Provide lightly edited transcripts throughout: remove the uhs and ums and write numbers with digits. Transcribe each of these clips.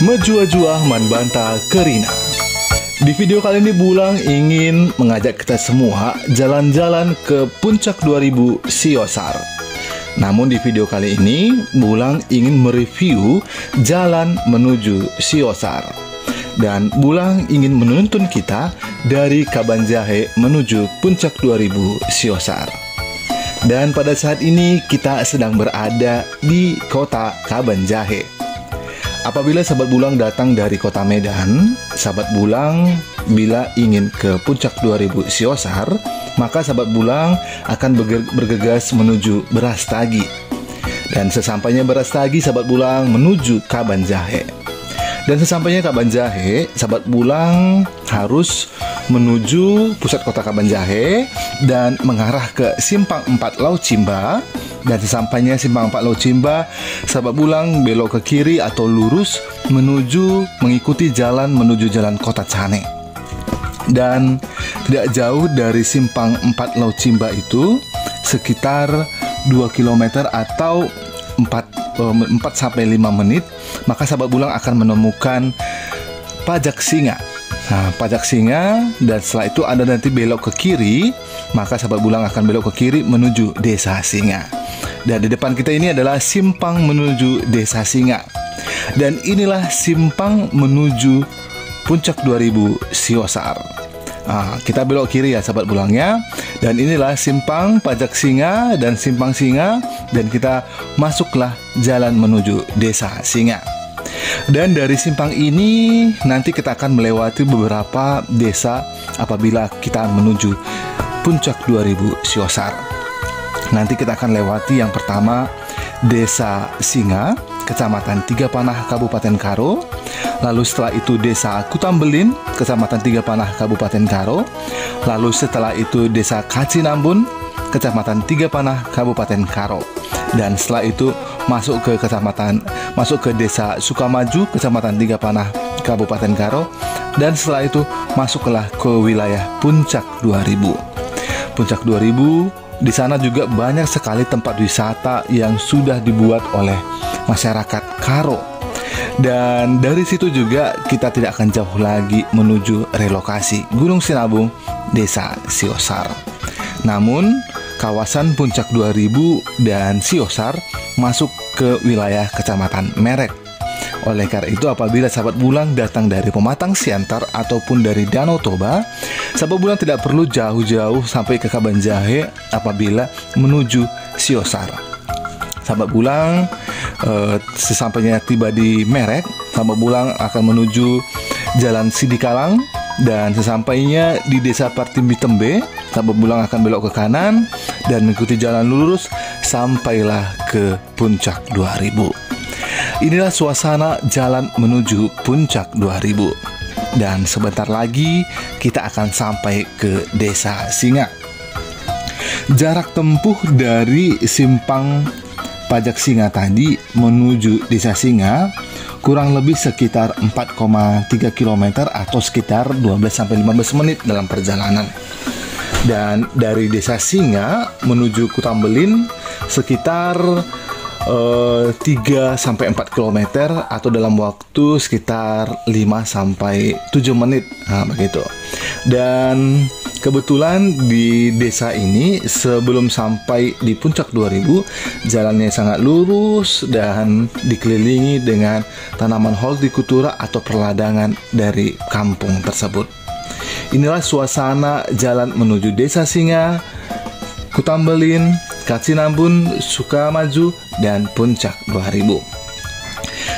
Mejua-jua manbanta kerina. Di video kali ini Bulang ingin mengajak kita semua jalan-jalan ke Puncak 2000 Siosar. Namun di video kali ini Bulang ingin mereview jalan menuju Siosar. Dan Bulang ingin menuntun kita dari Kabanjahe menuju Puncak 2000 Siosar. Dan pada saat ini kita sedang berada di kota Kabanjahe. Apabila sahabat Bulang datang dari kota Medan, sahabat Bulang bila ingin ke Puncak 2000 Siosar, maka sahabat Bulang akan bergegas menuju Brastagi. Dan sesampainya Brastagi, sahabat Bulang menuju Kabanjahe. Dan sesampainya Kabanjahe, sahabat Bulang harus menuju pusat kota Kabanjahe dan mengarah ke Simpang 4 Laucimba. Dan sesampainya Simpang 4 Laucimba, sahabat Bulang belok ke kiri atau lurus mengikuti jalan menuju jalan Kota Cane. Dan tidak jauh dari Simpang 4 Laucimba itu sekitar 2 km atau 4-5 menit, maka sahabat Bulang akan menemukan Pajak Singa. Nah, Pajak Singa, dan setelah itu Anda nanti belok ke kiri, maka sahabat Bulang akan belok ke kiri menuju Desa Singa. Dan di depan kita ini adalah simpang menuju Desa Singa. Dan inilah simpang menuju Puncak 2000 Siosar. Kita belok kiri ya sahabat Bulangnya. Dan inilah simpang Pajak Singa dan simpang Singa. Dan kita masuklah jalan menuju Desa Singa. Dan dari simpang ini nanti kita akan melewati beberapa desa apabila kita menuju Puncak 2000 Siosar. Nanti kita akan lewati yang pertama Desa Singa, Kecamatan Tiga Panah, Kabupaten Karo. Lalu setelah itu Desa Kutambelin, Kecamatan Tiga Panah, Kabupaten Karo. Lalu setelah itu Desa Kacinambun, Kecamatan Tiga Panah, Kabupaten Karo. Dan setelah itu masuk ke Desa Sukamaju, Kecamatan Tiga Panah, Kabupaten Karo. Dan setelah itu masuklah ke wilayah Puncak 2000. Puncak 2000, di sana juga banyak sekali tempat wisata yang sudah dibuat oleh masyarakat Karo. Dan dari situ juga kita tidak akan jauh lagi menuju relokasi Gunung Sinabung, Desa Siosar. Namun kawasan Puncak 2000 dan Siosar masuk ke wilayah Kecamatan Merek. Oleh karena itu apabila sahabat Bulang datang dari Pematang Siantar ataupun dari Danau Toba, sahabat Bulang tidak perlu jauh-jauh sampai ke Kabanjahe apabila menuju Siosar. Sahabat Bulang sesampainya tiba di Merek, sahabat Bulang akan menuju Jalan Sidikalang. Dan sesampainya di Desa Partimbi Tembe, sahabat Bulang akan belok ke kanan dan mengikuti jalan lurus sampailah ke Puncak 2000. Inilah suasana jalan menuju Puncak 2000. Dan sebentar lagi kita akan sampai ke Desa Singa. Jarak tempuh dari simpang Pajak Singa tadi menuju Desa Singa kurang lebih sekitar 4,3 km atau sekitar 12-15 menit dalam perjalanan. Dan dari Desa Singa menuju Kutambelin sekitar 3-4 km atau dalam waktu sekitar 5-7 menit. Begitu. Dan kebetulan di desa ini sebelum sampai di Puncak 2000 jalannya sangat lurus dan dikelilingi dengan tanaman hortikultura atau perladangan dari kampung tersebut. Inilah suasana jalan menuju Desa Singa, Kutambelin, Kacinambun, Sukamaju, dan Puncak 2000.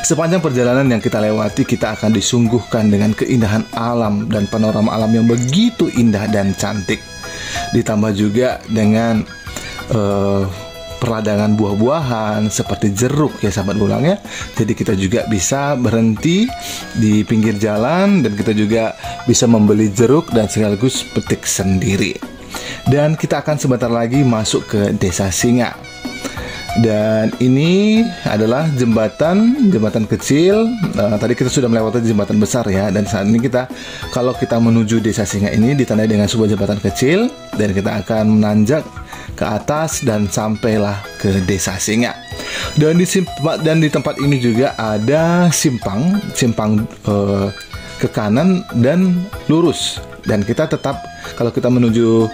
Sepanjang perjalanan yang kita lewati, kita akan disuguhkan dengan keindahan alam dan panorama alam yang begitu indah dan cantik. Ditambah juga dengan perladangan buah-buahan seperti jeruk ya sahabat Bulang ya. Jadi kita juga bisa berhenti di pinggir jalan dan kita juga bisa membeli jeruk dan sekaligus petik sendiri. Dan kita akan sebentar lagi masuk ke Desa Singa. Dan ini adalah jembatan kecil. Tadi kita sudah melewati jembatan besar ya. Dan saat ini kalau kita menuju Desa Singa ini ditandai dengan sebuah jembatan kecil. Dan kita akan menanjak ke atas dan sampailah ke Desa Singa. Dan di tempat ini juga ada simpang ke kanan dan lurus. Dan kita tetap, kalau kita menuju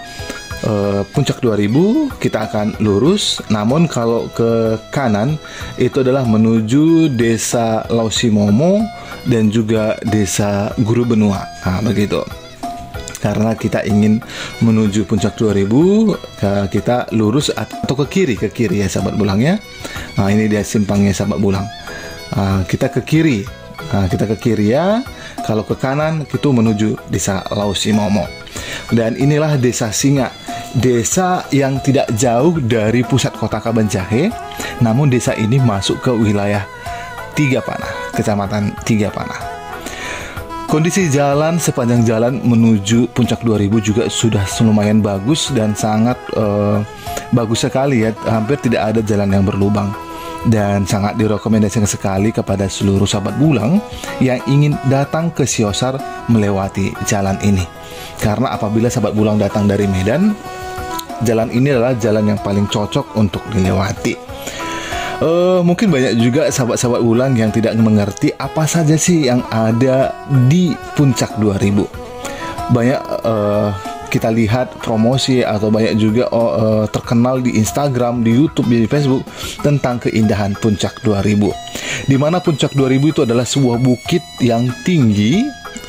Puncak 2000 kita akan lurus. Namun kalau ke kanan itu adalah menuju Desa Lausimomo dan juga Desa Guru Benua. Nah, begitu. Karena kita ingin menuju Puncak 2000, kita lurus atau ke kiri ya sahabat bulang ya. Nah, ini dia simpangnya sahabat bulang. Kita ke kiri. Kita ke kiri ya. Kalau ke kanan itu menuju Desa Lausimomo. Dan inilah Desa Singa, desa yang tidak jauh dari pusat kota Kabanjahe. Namun desa ini masuk ke wilayah Tigapanah, Kecamatan Tigapanah. Kondisi jalan sepanjang jalan menuju Puncak 2000 juga sudah lumayan bagus dan sangat bagus sekali ya. Hampir tidak ada jalan yang berlubang. Dan sangat direkomendasikan sekali kepada seluruh sahabat bulang yang ingin datang ke Siosar melewati jalan ini. Karena apabila sahabat bulang datang dari Medan, jalan ini adalah jalan yang paling cocok untuk dilewati. Mungkin banyak juga sahabat-sahabat bulang yang tidak mengerti apa saja sih yang ada di Puncak 2000. Banyak kita lihat promosi atau banyak juga terkenal di Instagram, di YouTube, di Facebook tentang keindahan Puncak 2000. Di mana Puncak 2000 itu adalah sebuah bukit yang tinggi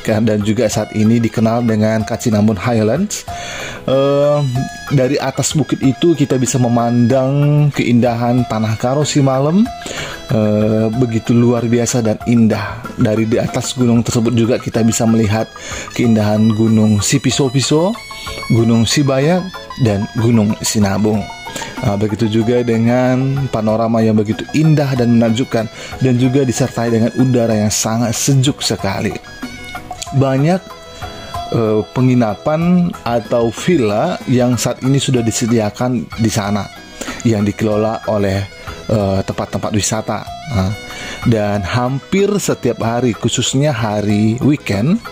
dan juga saat ini dikenal dengan Kacinambun Highlands. Dari atas bukit itu kita bisa memandang keindahan Tanah Karo Simalem, begitu luar biasa dan indah. Dari di atas gunung tersebut juga kita bisa melihat keindahan Gunung Sipiso-Piso, Gunung Sibayak, dan Gunung Sinabung. Begitu juga dengan panorama yang begitu indah dan menakjubkan, dan juga disertai dengan udara yang sangat sejuk sekali. Banyak penginapan atau villa yang saat ini sudah disediakan di sana, yang dikelola oleh tempat-tempat wisata. Dan hampir setiap hari, khususnya hari weekend,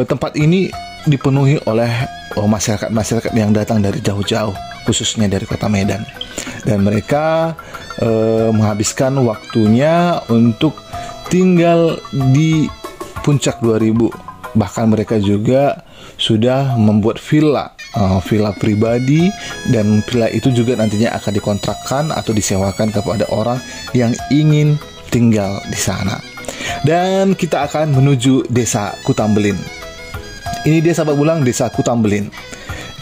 tempat ini dipenuhi oleh masyarakat-masyarakat yang datang dari jauh-jauh, khususnya dari kota Medan. Dan mereka menghabiskan waktunya untuk tinggal di Puncak 2000. Bahkan mereka juga sudah membuat villa pribadi, dan villa itu juga nantinya akan dikontrakkan atau disewakan kepada orang yang ingin tinggal di sana. Dan kita akan menuju Desa Kutambelin. Ini dia sahabat bulang, Desa Kutambelin.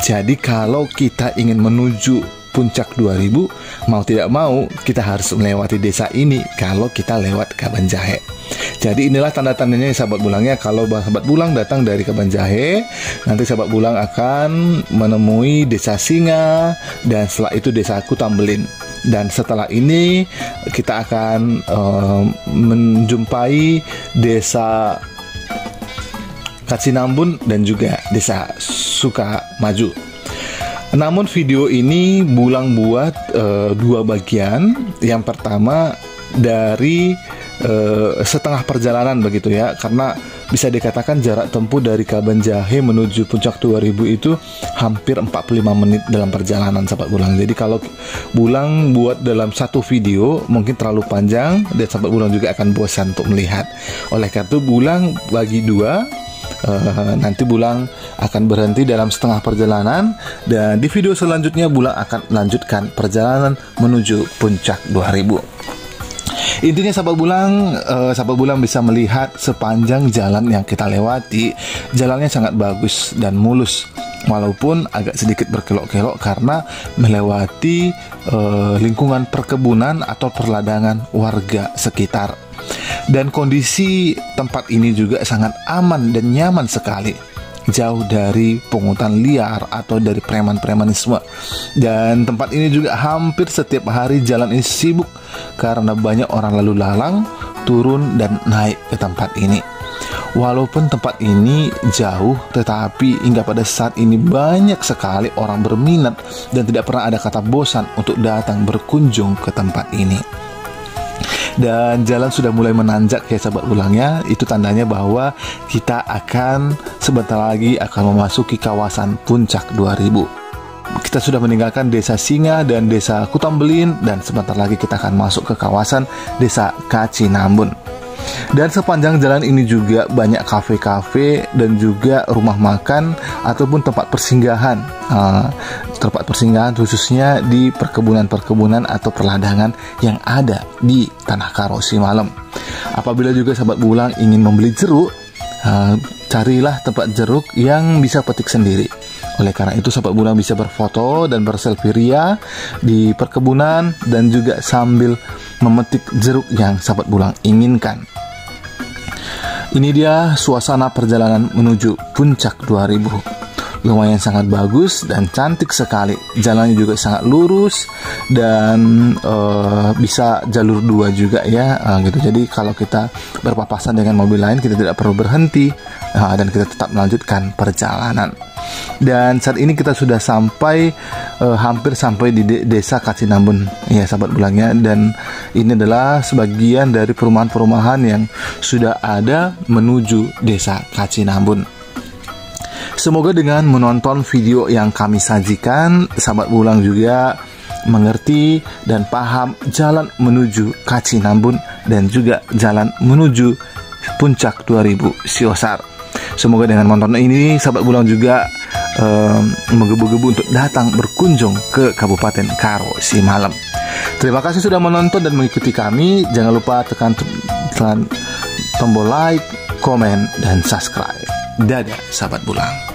Jadi kalau kita ingin menuju Puncak 2000, mau tidak mau kita harus melewati desa ini kalau kita lewat Kabanjahe. Jadi inilah tanda-tandanya sahabat bulangnya. Kalau sahabat bulang datang dari Kabanjahe, nanti sahabat bulang akan menemui Desa Singa, dan setelah itu Desa Kutambelin. Dan setelah ini kita akan menjumpai Desa Kacinambun dan juga Desa Sukamaju. Namun video ini bulang buat dua bagian. Yang pertama dari setengah perjalanan begitu ya, karena bisa dikatakan jarak tempuh dari Kabanjahe menuju Puncak 2000 itu hampir 45 menit dalam perjalanan sahabat bulang. Jadi kalau bulang buat dalam satu video mungkin terlalu panjang dan sahabat bulang juga akan bosan untuk melihat. Oleh karena itu bulang bagi dua. Nanti bulang akan berhenti dalam setengah perjalanan, dan di video selanjutnya bulang akan melanjutkan perjalanan menuju Puncak 2000. Intinya sahabat bulang bisa melihat sepanjang jalan yang kita lewati, jalannya sangat bagus dan mulus, walaupun agak sedikit berkelok-kelok karena melewati lingkungan perkebunan atau perladangan warga sekitar. Dan kondisi tempat ini juga sangat aman dan nyaman sekali, jauh dari pungutan liar atau dari preman-premanisme. Dan tempat ini juga hampir setiap hari jalan ini sibuk karena banyak orang lalu lalang turun dan naik ke tempat ini. Walaupun tempat ini jauh, tetapi hingga pada saat ini banyak sekali orang berminat dan tidak pernah ada kata bosan untuk datang berkunjung ke tempat ini. Dan jalan sudah mulai menanjak ya sahabat bulangnya. Itu tandanya bahwa kita akan sebentar lagi akan memasuki kawasan Puncak 2000. kita sudah meninggalkan desa Singa dan desa Kutambelin, dan sebentar lagi kita akan masuk ke kawasan desa Kacinambun. Dan sepanjang jalan ini juga banyak kafe-kafe dan juga rumah makan ataupun tempat persinggahan. Tempat persinggahan khususnya di perkebunan-perkebunan atau perladangan yang ada di Tanah Karo Simalem. Apabila juga sahabat Bulang ingin membeli jeruk, carilah tempat jeruk yang bisa petik sendiri. Oleh karena itu sahabat Bulang bisa berfoto dan berselfie ria di perkebunan dan juga sambil memetik jeruk yang sahabat Bulang inginkan. Ini dia suasana perjalanan menuju Puncak 2000. Lumayan sangat bagus dan cantik sekali. Jalannya juga sangat lurus dan bisa jalur 2 juga ya, gitu. Jadi kalau kita berpapasan dengan mobil lain, kita tidak perlu berhenti dan kita tetap melanjutkan perjalanan. Dan saat ini kita sudah sampai hampir sampai di desa Kacinambun ya sahabat Bulangnya, dan ini adalah sebagian dari perumahan-perumahan yang sudah ada menuju desa Kacinambun. Semoga dengan menonton video yang kami sajikan, sahabat Bulang juga mengerti dan paham jalan menuju Kacinambun dan juga jalan menuju Puncak 2000 Siosar. Semoga dengan menonton ini sahabat Bulang juga menggebu-gebu untuk datang berkunjung ke Kabupaten Karo Simalem. Terima kasih sudah menonton dan mengikuti kami. Jangan lupa tekan tombol like, komen, dan subscribe. Dadah sahabat Bulang.